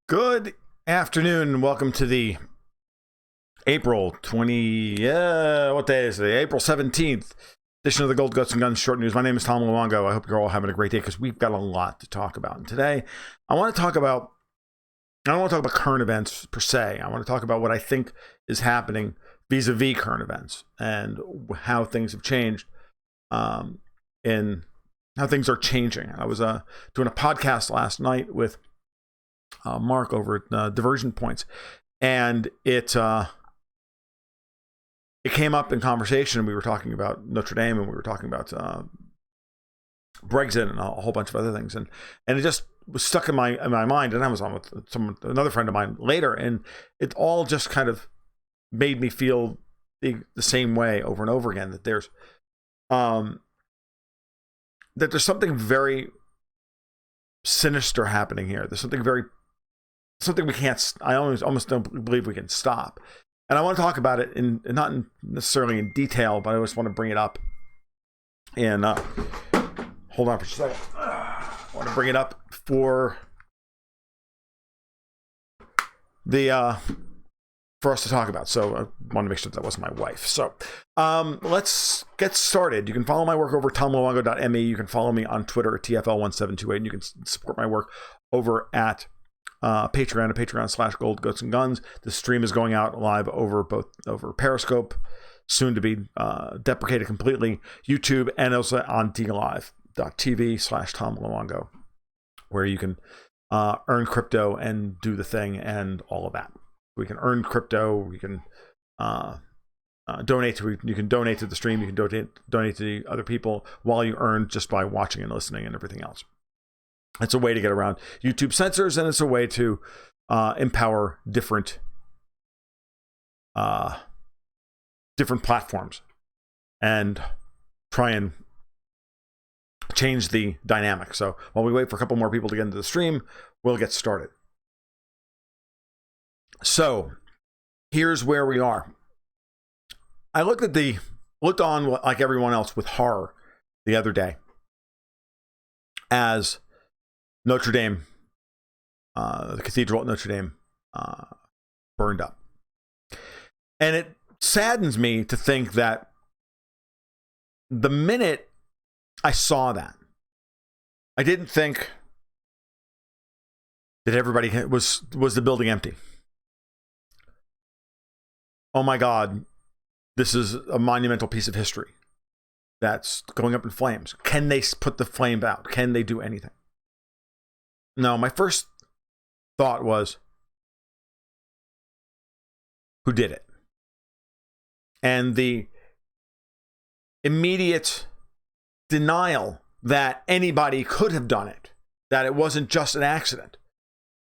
Good afternoon and welcome to the April 20, what day is it? April 17th edition of the Gold, Guts, and Guns Short News. My name is Tom Luongo. I hope you're all having a great day because we've got a lot to talk about. And today, I don't want to talk about current events per se. I want to talk about what I think is happening vis-a-vis current events and how things have changed and how things are changing. I was doing a podcast last night with Mark over at Diversion Points, and it came up in conversation. We were talking about Notre Dame, and we were talking about Brexit and a whole bunch of other things, and it just was stuck in my mind. And I was on with another friend of mine later, and it all just kind of made me feel the same way over and over again. That there's something very sinister happening here. There's something we can't. I almost don't believe we can stop. And I want to talk about it not necessarily in detail, but I just want to bring it up. And hold on for a second. I want to bring it up for us to talk about. So I want to make sure that wasn't my wife. So let's get started. You can follow my work over at tomluongo.me. You can follow me on Twitter at TFL1728. And you can support my work over at Patreon at patreon.com/Gold, Guts, and Guns. The stream is going out live over Periscope, soon to be deprecated completely, YouTube, and also on dlive.tv/Tom Luongo, where you can earn crypto and do the thing and all of that. We can earn crypto. We can donate to. You can donate to the stream. You can donate to other people while you earn just by watching and listening and everything else. It's a way to get around YouTube censors, and it's a way to empower different platforms and try and change the dynamic. So while we wait for a couple more people to get into the stream, we'll get started. So here's where we are. I looked on like everyone else with horror the other day as Notre Dame, the cathedral at Notre Dame, burned up. And it saddens me to think that the minute I saw that, I didn't think that everybody was the building empty. Oh my God, this is a monumental piece of history that's going up in flames. Can they put the flame out? Can they do anything? No, my first thought was, who did it? And the immediate denial that anybody could have done it, that it wasn't just an accident,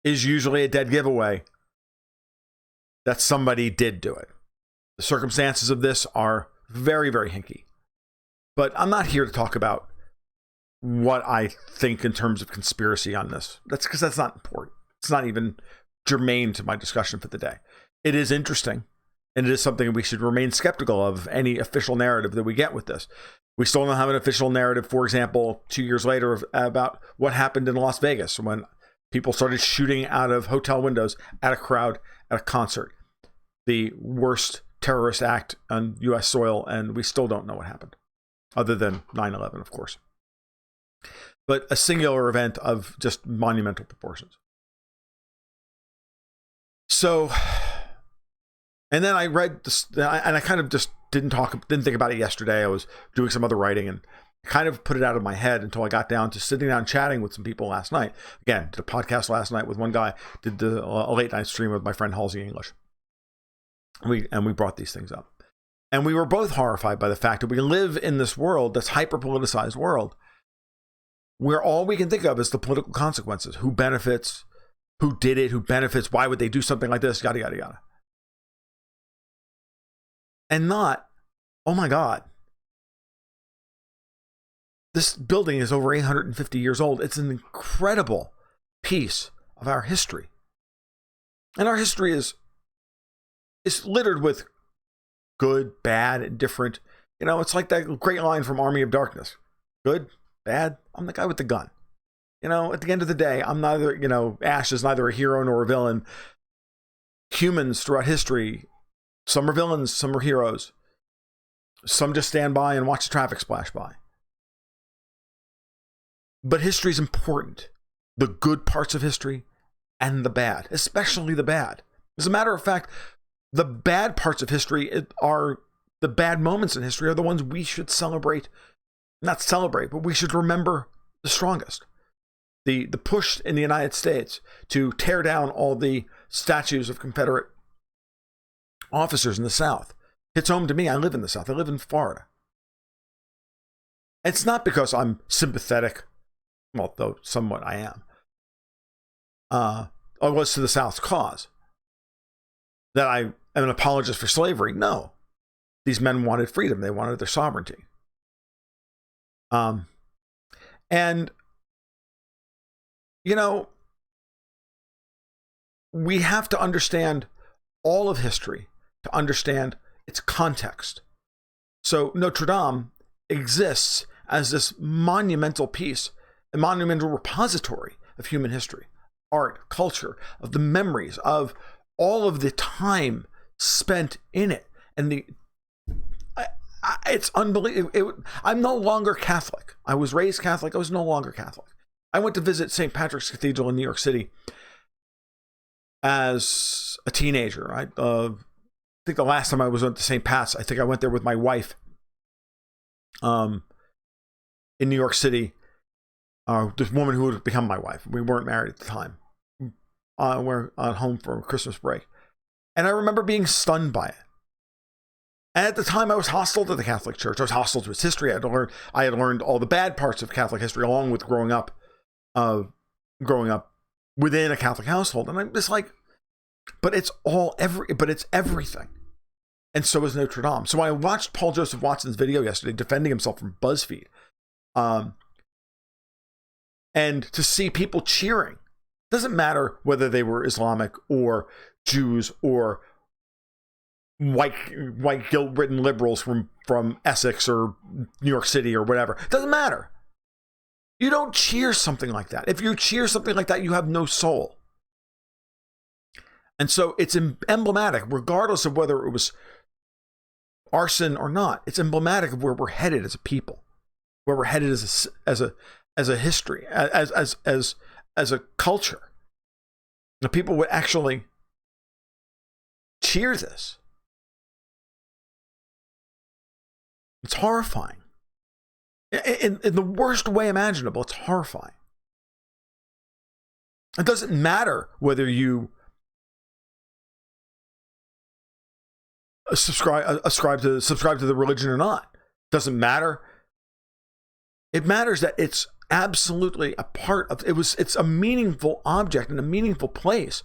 is usually a dead giveaway that somebody did do it. The circumstances of this are very, very hinky. But I'm not here to talk about what I think in terms of conspiracy on this. That's because that's not important. It's not even germane to my discussion for the day. It is interesting, and it is something we should remain skeptical of any official narrative that we get with this. We still don't have an official narrative, for example, 2 years later about what happened in Las Vegas when people started shooting out of hotel windows at a crowd at a concert. The worst terrorist act on U.S. soil, and we still don't know what happened, other than 9/11, of course. But a singular event of just monumental proportions. So, and then I read this, and I kind of just didn't think about it yesterday. I was doing some other writing and kind of put it out of my head until I got down to sitting down chatting with some people last night. Again, did a podcast last night with one guy, did a late night stream with my friend Halsey English. We brought these things up. And we were both horrified by the fact that we live in this world, this hyper-politicized world, where all we can think of is the political consequences. Who benefits? Who did it? Who benefits? Why would they do something like this? Yada, yada, yada. And not, oh my God, this building is over 850 years old. It's an incredible piece of our history. And our history is littered with good, bad, indifferent. You know, it's like that great line from Army of Darkness. Good, bad, I'm the guy with the gun. You know, at the end of the day, I'm neither, you know, Ash is neither a hero nor a villain. Humans throughout history, some are villains, some are heroes. Some just stand by and watch the traffic splash by. But history is important. The good parts of history and the bad, especially the bad. As a matter of fact, the bad parts of history are the bad moments in history are the ones we should celebrate. Not celebrate, but we should remember the strongest. The push in the United States to tear down all the statues of Confederate officers in the South hits home to me. I live in the South. I live in Florida. It's not because I'm sympathetic, well, though somewhat I am, I was to the South's cause, that I am an apologist for slavery. No. These men wanted freedom. They wanted their sovereignty. And, you know, we have to understand all of history to understand its context. So Notre Dame exists as this monumental piece, a monumental repository of human history, art, culture, of the memories, of all of the time spent in it. And it's unbelievable. I'm no longer Catholic. I was raised Catholic. I was no longer Catholic. I went to visit St. Patrick's Cathedral in New York City as a teenager. I think the last time I went to St. Pat's, I think I went there with my wife in New York City. This woman who would have become my wife. We weren't married at the time. We're home for Christmas break. And I remember being stunned by it. And at the time, I was hostile to the Catholic Church. I was hostile to its history. I had learned all the bad parts of Catholic history, along with growing up within a Catholic household. And I'm just like, but it's everything. And so is Notre Dame. So I watched Paul Joseph Watson's video yesterday defending himself from BuzzFeed, and to see people cheering. Doesn't matter whether they were Islamic or Jews or white guilt-ridden liberals from Essex or New York City or whatever. Doesn't matter. You don't cheer something like that. If you cheer something like that, you have no soul. And so it's emblematic, regardless of whether it was arson or not. It's emblematic of where we're headed as a people, where we're headed as a history, as a culture. The people would actually cheer this. It's horrifying. In the worst way imaginable, it's horrifying. It doesn't matter whether you subscribe to the religion or not. It doesn't matter. It matters that it's absolutely a part of it's a meaningful object and a meaningful place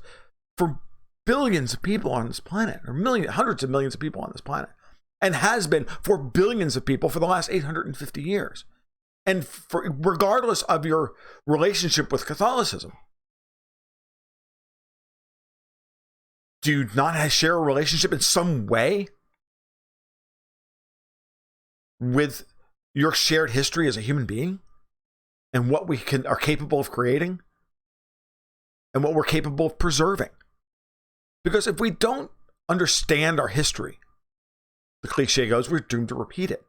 for billions of people on this planet, or hundreds of millions of people on this planet, and has been for billions of people for the last 850 years. And regardless of your relationship with Catholicism, do you not share a relationship in some way with your shared history as a human being and what we are capable of creating and what we're capable of preserving? Because if we don't understand our history, the cliche goes, we're doomed to repeat it.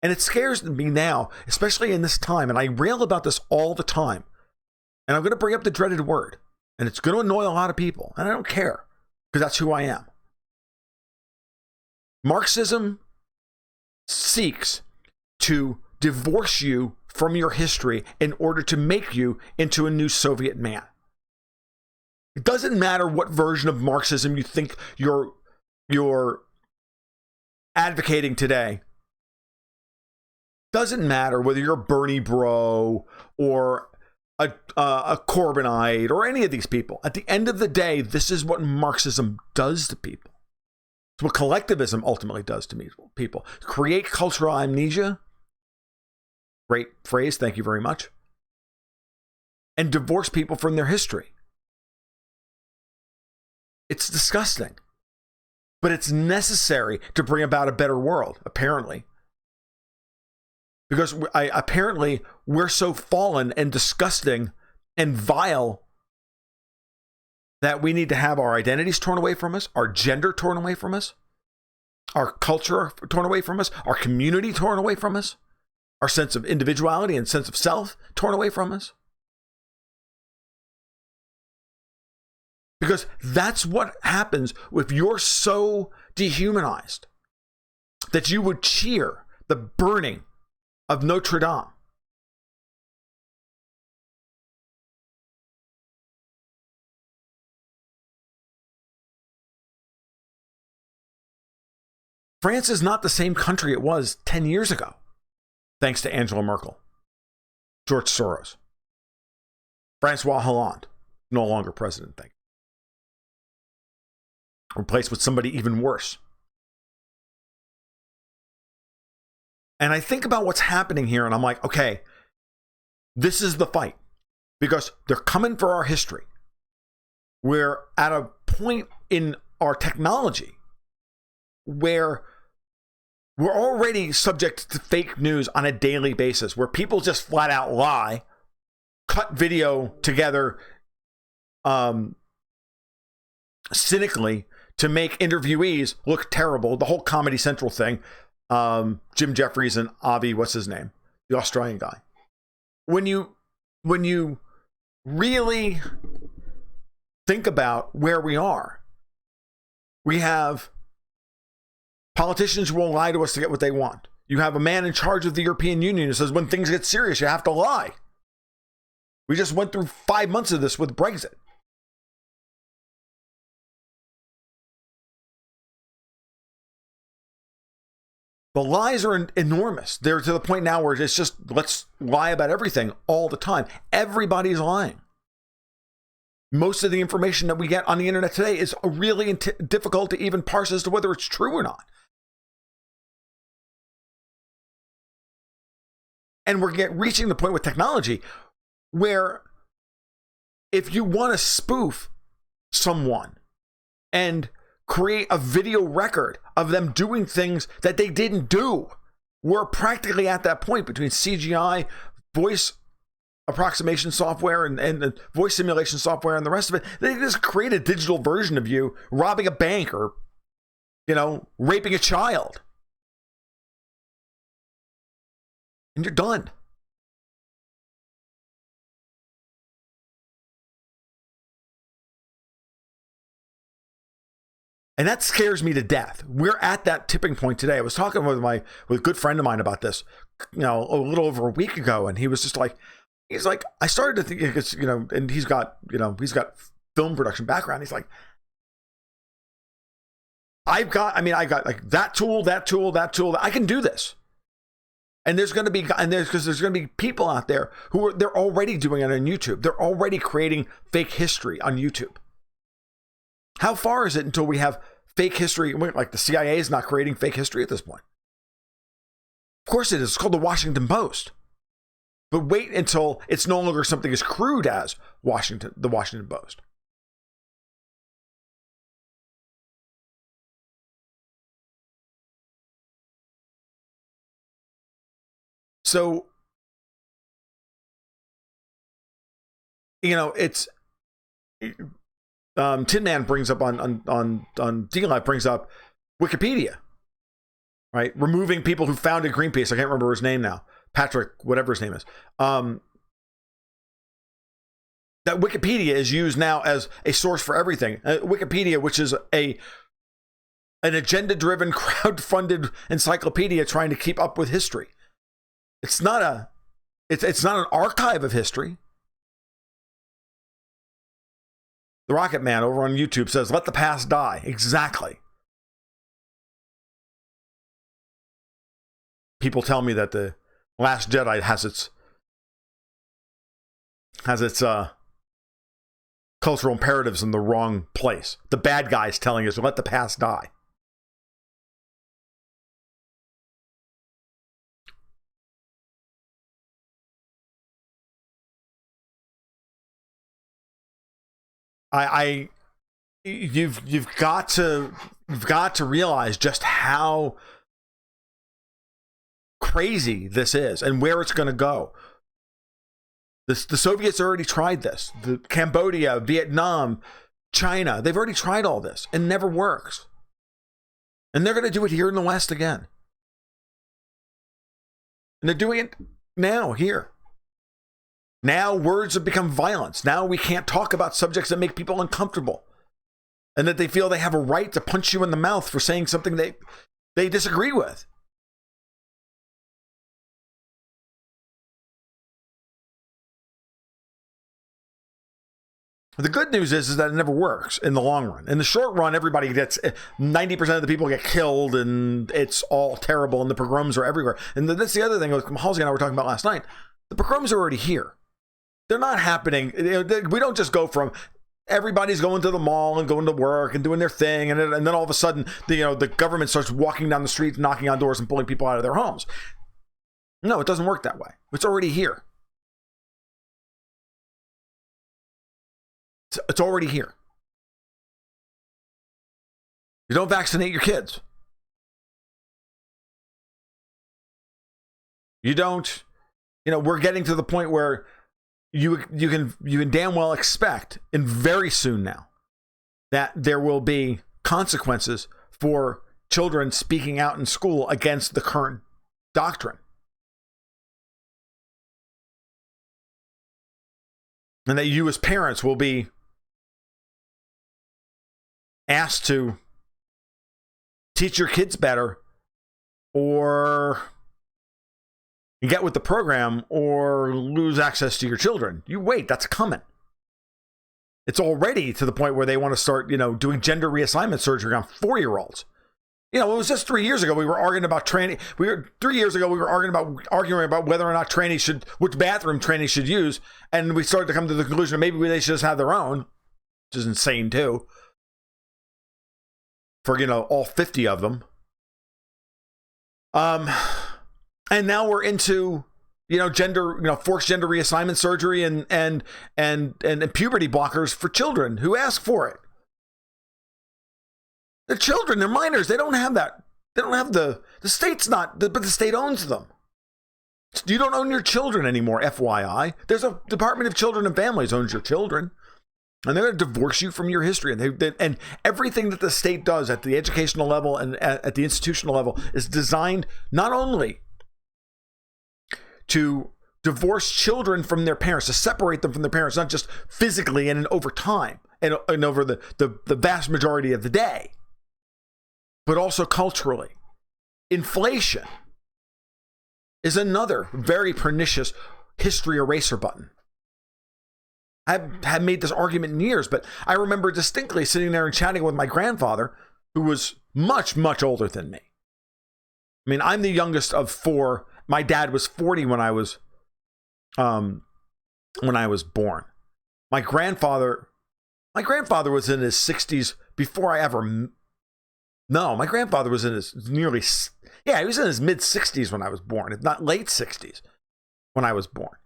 And it scares me now, especially in this time, and I rail about this all the time, and I'm going to bring up the dreaded word, and it's going to annoy a lot of people, and I don't care, because that's who I am. Marxism seeks to divorce you from your history in order to make you into a new Soviet man. It doesn't matter what version of Marxism you think you're advocating today. Doesn't matter whether you're a Bernie bro or a Corbynite or any of these people. At the end of the day, this is what Marxism does to people. It's what collectivism ultimately does to people. Create cultural amnesia. Great phrase, thank you very much. And divorce people from their history. It's disgusting. But it's necessary to bring about a better world, apparently. because apparently we're so fallen and disgusting and vile that we need to have our identities torn away from us, our gender torn away from us, our culture torn away from us, our community torn away from us, our sense of individuality and sense of self torn away from us. Because that's what happens if you're so dehumanized that you would cheer the burning of Notre Dame. France is not the same country it was 10 years ago, thanks to Angela Merkel, George Soros, Francois Hollande, no longer president, thank you. Replaced with somebody even worse. And I think about what's happening here, and I'm like, okay, this is the fight, because they're coming for our history. We're at a point in our technology where we're already subject to fake news on a daily basis, where people just flat out lie, cut video together cynically to make interviewees look terrible. The whole Comedy Central thing, Jim Jeffries and Avi, what's his name? The Australian guy. When you really think about where we are, we have politicians who will lie to us to get what they want. You have a man in charge of the European Union who says when things get serious, you have to lie. We just went through 5 months of this with Brexit. The lies are enormous. They're to the point now where it's just, let's lie about everything all the time. Everybody's lying. Most of the information that we get on the internet today is really difficult to even parse as to whether it's true or not. And we're reaching the point with technology where if you want to spoof someone and create a video record of them doing things that they didn't do, we're practically at that point between CGI, voice approximation software, and the voice simulation software and the rest of it. They just create a digital version of you robbing a bank or, raping a child. And you're done. And that scares me to death. We're at that tipping point today. I was talking with a good friend of mine about this, a little over a week ago, and he was just like, I started to think it's, and he's got film production background. He's like, I got like that tool. I can do this. And there's going to be people out there they're already doing it on YouTube. They're already creating fake history on YouTube. How far is it until we have fake history? Like the CIA is not creating fake history at this point. Of course it is. It's called the Washington Post. But wait until it's no longer something as crude as the Washington Post. So, it's Tin Man brings up on D-Live brings up Wikipedia, right? Removing people who founded Greenpeace. I can't remember his name now. Patrick, whatever his name is. That Wikipedia is used now as a source for everything. Wikipedia, which is an agenda-driven, crowd-funded encyclopedia trying to keep up with history. It's not an archive of history. The Rocket Man over on YouTube says, let the past die. Exactly. People tell me that the Last Jedi has its cultural imperatives in the wrong place. The bad guys telling us, let the past die. You've got to realize just how crazy this is and where it's going to go. The Soviets already tried this. The Cambodia, Vietnam, China, they've already tried all this and never works. And they're going to do it here in the West again. And they're doing it now, here. Now words have become violence. Now we can't talk about subjects that make people uncomfortable. And that they feel they have a right to punch you in the mouth for saying something they disagree with. The good news is that it never works in the long run. In the short run, everybody gets 90% of the people get killed, and it's all terrible, and the pogroms are everywhere. And that's the other thing Halsey and I were talking about last night. The pogroms are already here. They're not happening. We don't just go from everybody's going to the mall and going to work and doing their thing, and then all of a sudden, the government starts walking down the street, knocking on doors, and pulling people out of their homes. No, it doesn't work that way. It's already here. It's already here. You don't vaccinate your kids. You don't, we're getting to the point where you can damn well expect, and very soon now, that there will be consequences for children speaking out in school against the current doctrine. And that you as parents will be asked to teach your kids better or get with the program or lose access to your children. You wait, that's coming. It's already to the point where they want to start, doing gender reassignment surgery on 4-year-olds. It was just 3 years ago we were arguing about training. 3 years ago we were arguing about whether or not which bathroom trainees should use, and we started to come to the conclusion maybe they should just have their own, which is insane too. For all 50 of them. And now we're into forced gender reassignment surgery and puberty blockers for children who ask for it. They're children, they're minors, they don't have that. They don't have the state's not, but the state owns them. You don't own your children anymore, FYI. There's a Department of Children and Families owns your children. And they're going to divorce you from your history. And everything that the state does at the educational level and at the institutional level is designed not only to divorce children from their parents, to separate them from their parents, not just physically and over time and over the vast majority of the day, but also culturally. Inflation is another very pernicious history eraser button. I have made this argument in years, but I remember distinctly sitting there and chatting with my grandfather, who was much, much older than me. I mean, I'm the youngest of 4. My dad was 40 when I was born. My grandfather was in his 60s before I ever. No, my grandfather was in his he was in his mid 60s when I was born, if not late 60s when I was born,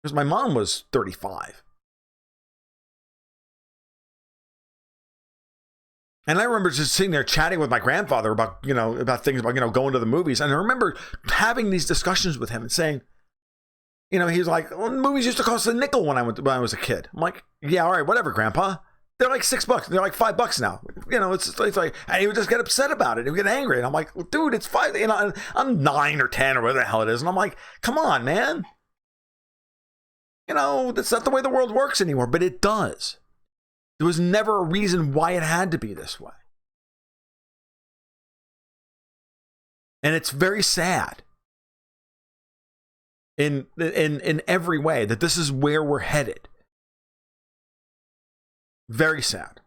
because my mom was 35. And I remember just sitting there chatting with my grandfather about things about, going to the movies. And I remember having these discussions with him and saying, he's like, well, movies used to cost a nickel when I was a kid. I'm like, yeah, all right, whatever, Grandpa. They're like $6. They're like $5 now. It's like, and he would just get upset about it. He would get angry. And I'm like, well, dude, it's $5. I'm 9 or 10 or whatever the hell it is. And I'm like, come on, man. That's not the way the world works anymore, but it does. There was never a reason why it had to be this way. And it's very sad in every way that this is where we're headed. Very sad.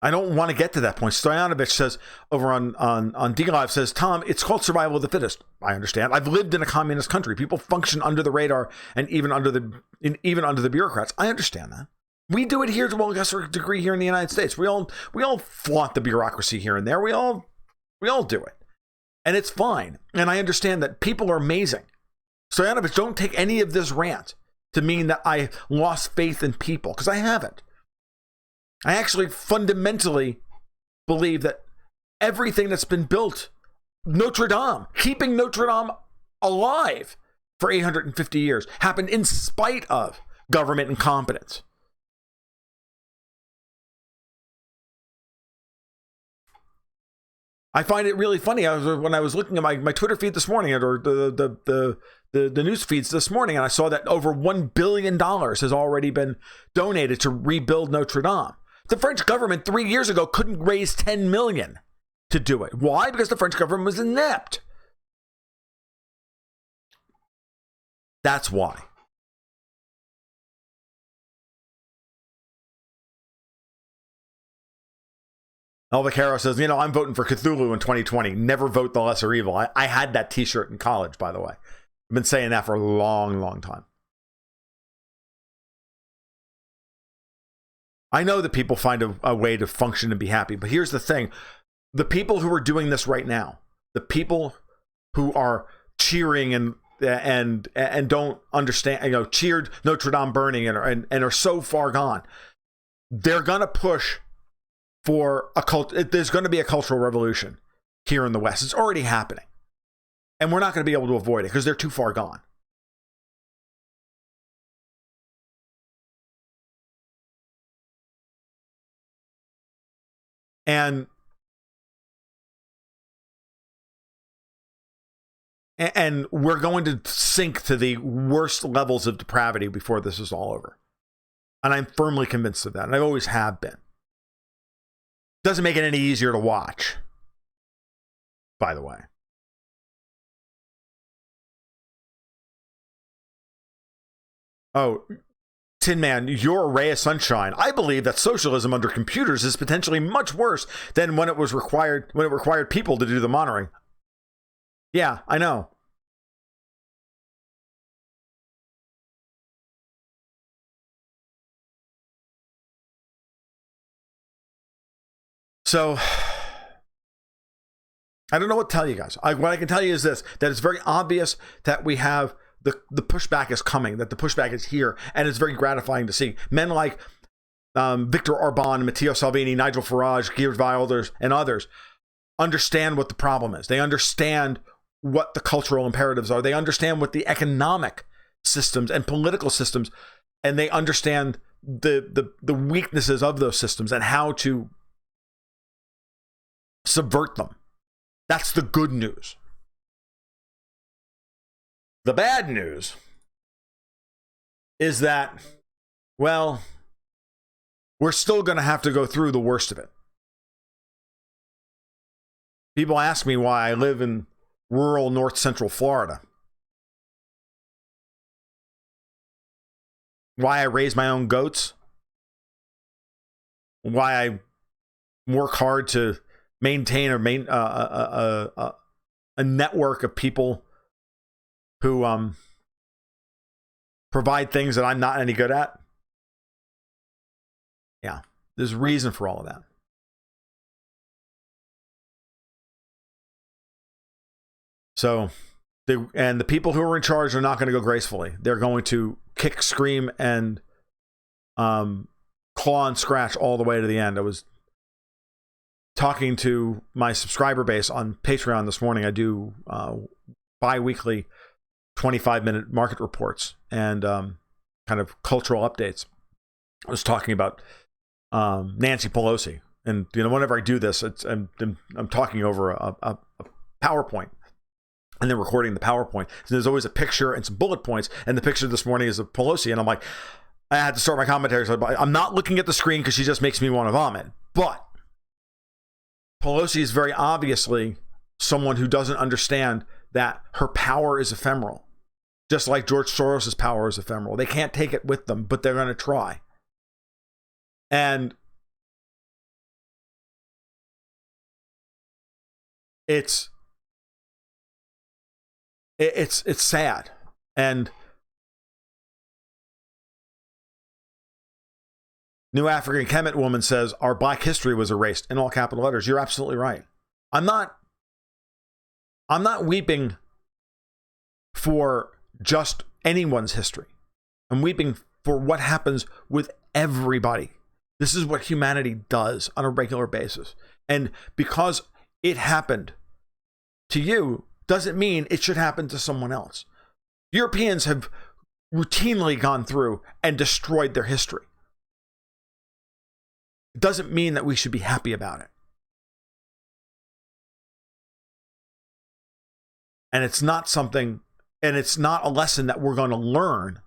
I don't want to get to that point. Stoyanovich says over on D-Live says, Tom, it's called survival of the fittest. I understand. I've lived in a communist country. People function under the radar and even under the bureaucrats. I understand that. We do it here to a lesser degree here in the United States. We all flaunt the bureaucracy here and there. We all do it. And it's fine. And I understand that people are amazing. Stoyanovich, don't take any of this rant to mean that I lost faith in people, because I haven't. I actually fundamentally believe that everything that's been built, Notre Dame, keeping Notre Dame alive for 850 years, happened in spite of government incompetence. I find it really funny. When I was looking at my Twitter feed this morning, or the news feeds this morning, and I saw that over $1 billion has already been donated to rebuild Notre Dame. The French government 3 years ago couldn't raise 10 million to do it. Why? Because the French government was inept. That's why. El Vaquero says, I'm voting for Cthulhu in 2020. Never vote the lesser evil. I had that t-shirt in college, by the way. I've been saying that for a long, long time. I know that people find a way to function and be happy, but here's the thing. The people who are doing this right now, the people who are cheering and don't understand, cheered Notre Dame burning and are so far gone, they're going to push for there's going to be a cultural revolution here in the West. It's already happening. And we're not going to be able to avoid it because they're too far gone. And we're going to sink to the worst levels of depravity before this is all over. And I'm firmly convinced of that. And I always have been. Doesn't make it any easier to watch, by the way. Oh, Tin Man, you're a ray of sunshine. I believe that socialism under computers is potentially much worse than when it required people to do the monitoring. Yeah, I know. So, I don't know what to tell you guys. What I can tell you is this, that it's very obvious that we have the pushback is coming, that the pushback is here, and it's very gratifying to see. Men like Viktor Orban, Matteo Salvini, Nigel Farage, Geert Wilders, and others understand what the problem is. They understand what the cultural imperatives are. They understand what the economic systems and political systems, and they understand the weaknesses of those systems and how to subvert them. That's the good news. The bad news is that, well, we're still going to have to go through the worst of it. People ask me why I live in rural north central Florida. Why I raise my own goats. Why I work hard to maintain a network of people who provide things that I'm not any good at. Yeah, there's a reason for all of that. So, the people who are in charge are not going to go gracefully. They're going to kick, scream, and claw and scratch all the way to the end. I was talking to my subscriber base on Patreon this morning. I do bi-weekly 25-minute market reports and kind of cultural updates. I was talking about Nancy Pelosi, and whenever I do this, I'm talking over a PowerPoint, and then recording the PowerPoint. So there's always a picture and some bullet points, and the picture this morning is of Pelosi, and I'm like, I had to start my commentary. So I'm not looking at the screen because she just makes me want to vomit. But Pelosi is very obviously someone who doesn't understand that her power is ephemeral. Just like George Soros' power is ephemeral. They can't take it with them, but they're going to try. And it's sad. And New African Kemet woman says, our Black history was erased, in all capital letters. You're absolutely right. I'm not weeping for just anyone's history. I'm weeping for what happens with everybody. This is what humanity does on a regular basis. And because it happened to you doesn't mean it should happen to someone else. Europeans have routinely gone through and destroyed their history. It doesn't mean that we should be happy about it. And it's not something, and it's not a lesson that we're going to learn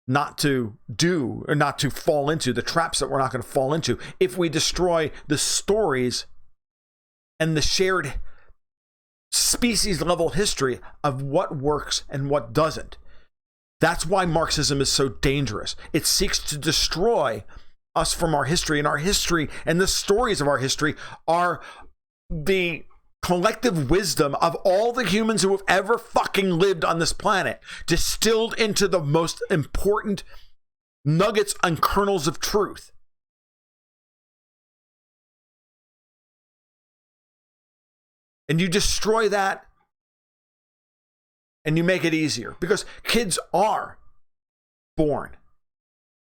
not to do, or not to fall into, the traps that we're not going to fall into if we destroy the stories and the shared species level history of what works and what doesn't. That's why Marxism is so dangerous. It seeks to destroy us from our history, and our history and the stories of our history are the collective wisdom of all the humans who have ever fucking lived on this planet, distilled into the most important nuggets and kernels of truth. And you destroy that and you make it easier, because kids are born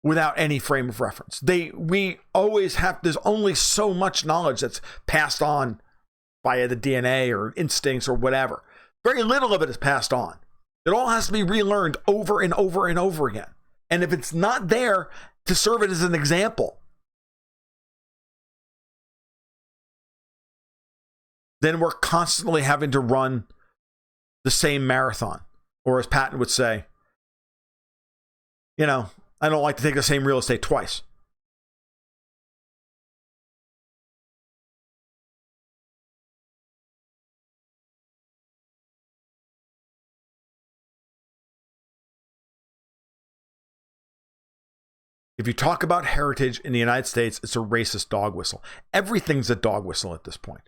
without any frame of reference. We always have, there's only so much knowledge that's passed on via the DNA or instincts or whatever. Very little of it is passed on. It all has to be relearned over and over and over again. And if it's not there to serve it as an example, then we're constantly having to run the same marathon. Or as Patton would say, you know, I don't like to take the same real estate twice. If you talk about heritage in the United States, it's a racist dog whistle. Everything's a dog whistle at this point.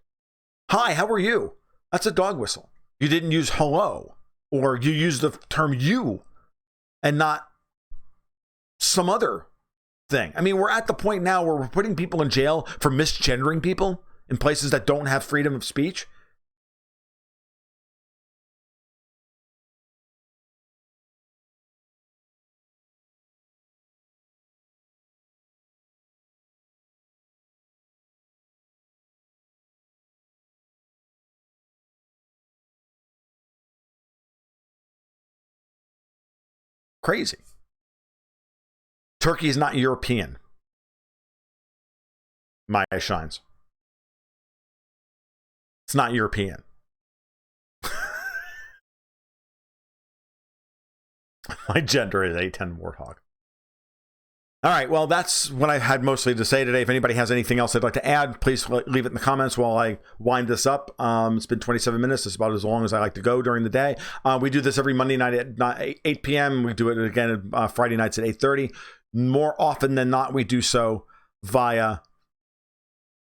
Hi, how are you? That's a dog whistle. You didn't use hello, or you used the term you and not some other thing. I mean, we're at the point now where we're putting people in jail for misgendering people in places that don't have freedom of speech. Crazy. Turkey is not European. My eye shines. It's not European. My gender is A10 Warthog. All right, well, that's what I had mostly to say today. If anybody has anything else they'd like to add, please leave it in the comments while I wind this up. It's been 27 minutes. It's about as long as I like to go during the day. We do this every Monday night at 8 p.m. We do it again Friday nights at 8:30. More often than not, we do so via...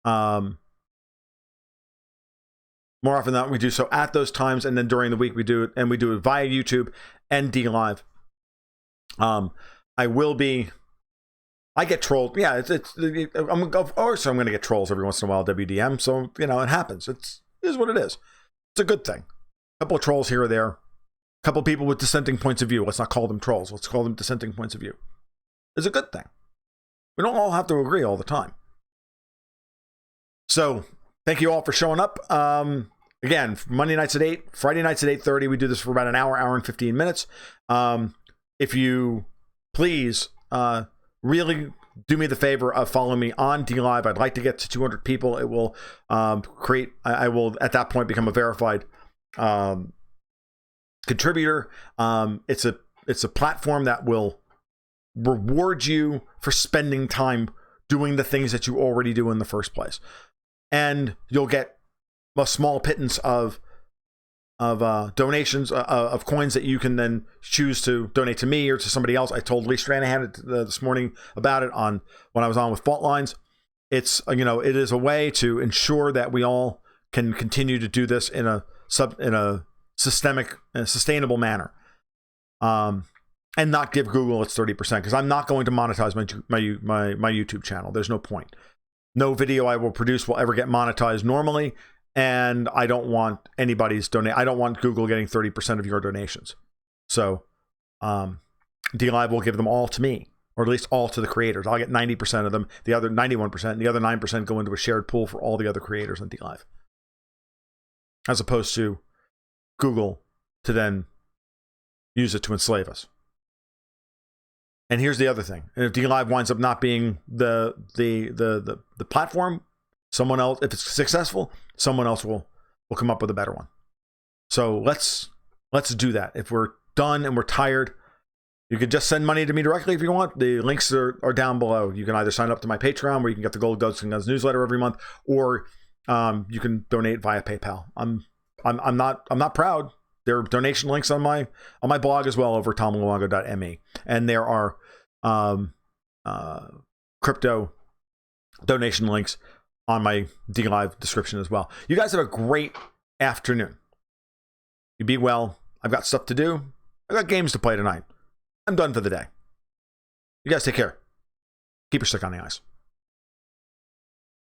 more often than not, we do so at those times, and then during the week we do it, and we do it via YouTube and DLive. I get trolled. Yeah, of course I'm going to get trolls every once in a while, WDM. So, you know, it happens. It is what it is. It's a good thing. A couple of trolls here or there. A couple of people with dissenting points of view. Let's not call them trolls. Let's call them dissenting points of view. It's a good thing. We don't all have to agree all the time. So, thank you all for showing up. Again, Monday nights at 8, Friday nights at 8:30. We do this for about an hour and 15 minutes. If you please... really do me the favor of following me on DLive. I'd like to get to 200 people. It will I will at that point become a verified contributor. It's a platform that will reward you for spending time doing the things that you already do in the first place. And you'll get a small pittance of donations of coins that you can then choose to donate to me or to somebody else. I told Lee Stranahan this morning about it on when I was on with Fault Lines. It's, you know, it is a way to ensure that we all can continue to do this in a systemic and sustainable manner, and not give Google its 30%, because I'm not going to monetize my YouTube channel. There's no point. No video I will produce will ever get monetized normally. And I don't want anybody's I don't want Google getting 30% of your donations. So DLive will give them all to me. or at least all to the creators. I'll get 90% of them, the other 91%, and the other 9% go into a shared pool for all the other creators on DLive. As opposed to Google to then use it to enslave us. And here's the other thing. And if DLive winds up not being the platform, someone else, if it's successful, someone else will come up with a better one. So let's do that. If we're done and we're tired, you can just send money to me directly if you want. The links are down below. You can either sign up to my Patreon, where you can get the Gold Goats and Guns newsletter every month, or you can donate via PayPal. I'm not proud. There are donation links on my blog as well over tomluongo.me, and there are crypto donation links on my DLive description as well. You guys have a great afternoon. You be well. I've got stuff to do. I've got games to play tonight. I'm done for the day. You guys take care. Keep your stick on the ice.